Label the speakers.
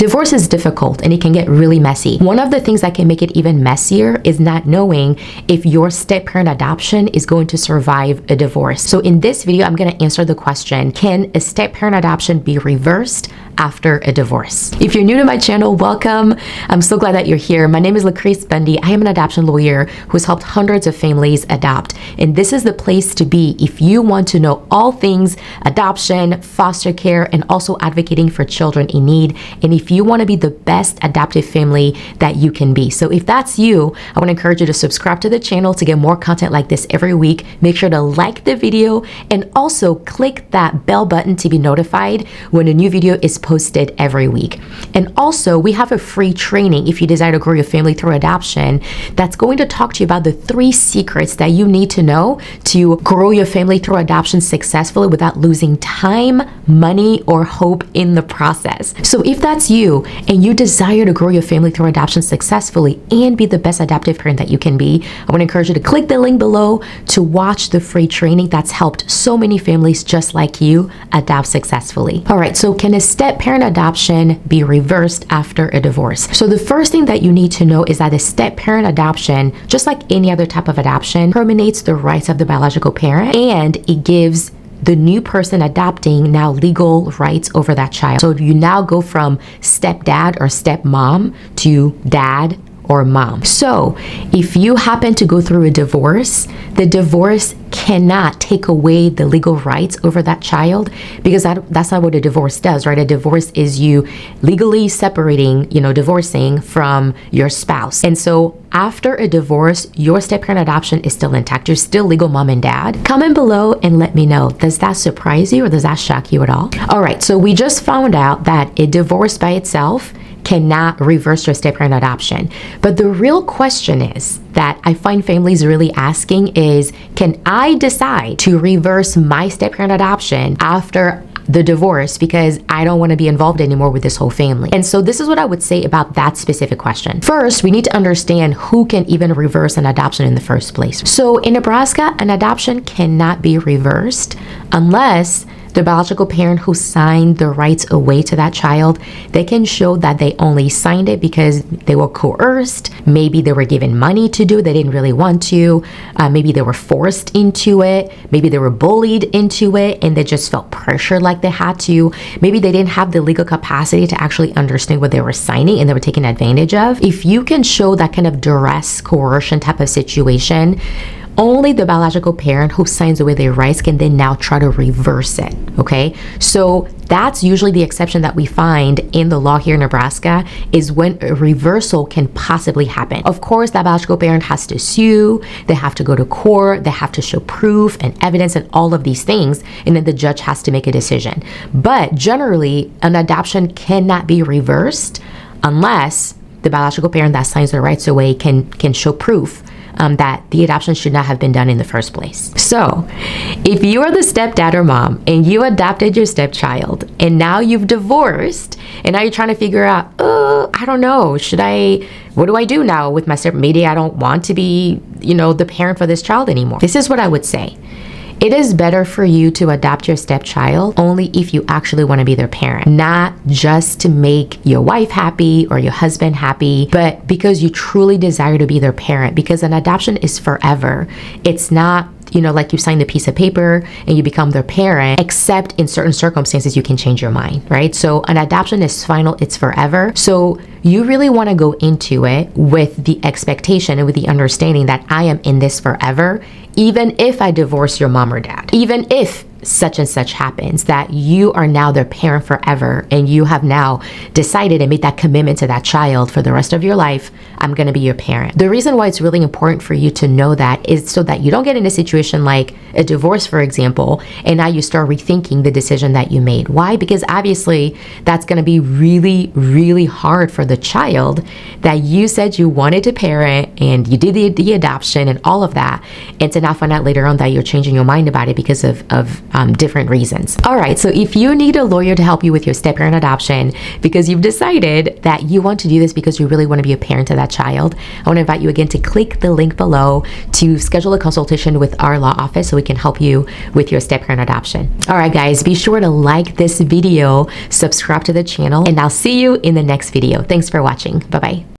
Speaker 1: Divorce is difficult and it can get really messy. One of the things that can make it even messier is not knowing if your step-parent adoption is going to survive a divorce. So in this video, I'm going to answer the question, can a step-parent adoption be reversed after a divorce? If you're new to my channel, welcome. I'm so glad that you're here. My name is Lucrece Bundy. I am an adoption lawyer who's helped hundreds of families adopt. And this is the place to be if you want to know all things adoption, foster care, and also advocating for children in need. And if you want to be the best adoptive family that you can be. So if that's you, I want to encourage you to subscribe to the channel to get more content like this every week. Make sure to like the video and also click that bell button to be notified when a new video is posted every week. And also, we have a free training if you desire to grow your family through adoption that's going to talk to you about the 3 secrets that you need to know to grow your family through adoption successfully without losing time, money, or hope in the process. So if that's you and you desire to grow your family through adoption successfully and be the best adoptive parent that you can be, I want to encourage you to click the link below to watch the free training that's helped so many families just like you adopt successfully. All right, so can a step-parent adoption be reversed after a divorce? So the first thing that you need to know is that a step-parent adoption, just like any other type of adoption, terminates the rights of the biological parent and it gives the new person adopting now legal rights over that child. So you now go from stepdad or stepmom to dad or mom. So if you happen to go through a divorce, the divorce cannot take away the legal rights over that child, because that's not what a divorce does, right? A divorce is you legally separating, divorcing from your spouse. And so after a divorce, your step-parent adoption is still intact. You're still legal mom and dad. Comment below and let me know. Does that surprise you or does that shock you at all? All right, so we just found out that a divorce by itself cannot reverse your step-parent adoption. But the real question is that I find families really asking is, can I decide to reverse my step-parent adoption after the divorce because I don't want to be involved anymore with this whole family? And so this is what I would say about that specific question. First, we need to understand who can even reverse an adoption in the first place. So in Nebraska, an adoption cannot be reversed unless the biological parent who signed the rights away to that child, they can show that they only signed it because they were coerced. Maybe they were given money to do it. They didn't really want to. Maybe they were forced into it. Maybe they were bullied into it and they just felt pressure like they had to. Maybe they didn't have the legal capacity to actually understand what they were signing and they were taken advantage of. If you can show that kind of duress, coercion type of situation, only the biological parent who signs away their rights can then now try to reverse it, okay? So that's usually the exception that we find in the law here in Nebraska, is when a reversal can possibly happen. Of course, that biological parent has to sue, they have to go to court, they have to show proof and evidence and all of these things, and then the judge has to make a decision. But generally, an adoption cannot be reversed unless the biological parent that signs their rights away can show proof that the adoption should not have been done in the first place. So if you are the stepdad or mom and you adopted your stepchild and now you've divorced and now you're trying to figure out, I don't know, what do I do now with my step? Maybe I don't want to be, the parent for this child anymore. This is what I would say. It is better for you to adopt your stepchild only if you actually want to be their parent, not just to make your wife happy or your husband happy, but because you truly desire to be their parent, because an adoption is forever. It's not like you sign the piece of paper and you become their parent, except in certain circumstances you can change your mind, right? So an adoption is final, it's forever. So you really want to go into it with the expectation and with the understanding that I am in this forever, even if I divorce your mom or dad, even if such and such happens, that you are now their parent forever and you have now decided and made that commitment to that child for the rest of your life. I'm going to be your parent. The reason why it's really important for you to know that is so that you don't get in a situation like a divorce, for example, and now you start rethinking the decision that you made. Why? Because obviously that's going to be really, really hard for the child that you said you wanted to parent and you did the adoption and all of that, and to now find out later on that you're changing your mind about it because of different reasons. All right, so if you need a lawyer to help you with your step-parent adoption because you've decided that you want to do this because you really want to be a parent to that child, I want to invite you again to click the link below to schedule a consultation with our law office so we can help you with your step-parent adoption. All right, guys, be sure to like this video, subscribe to the channel, and I'll see you in the next video. Thanks for watching. Bye-bye.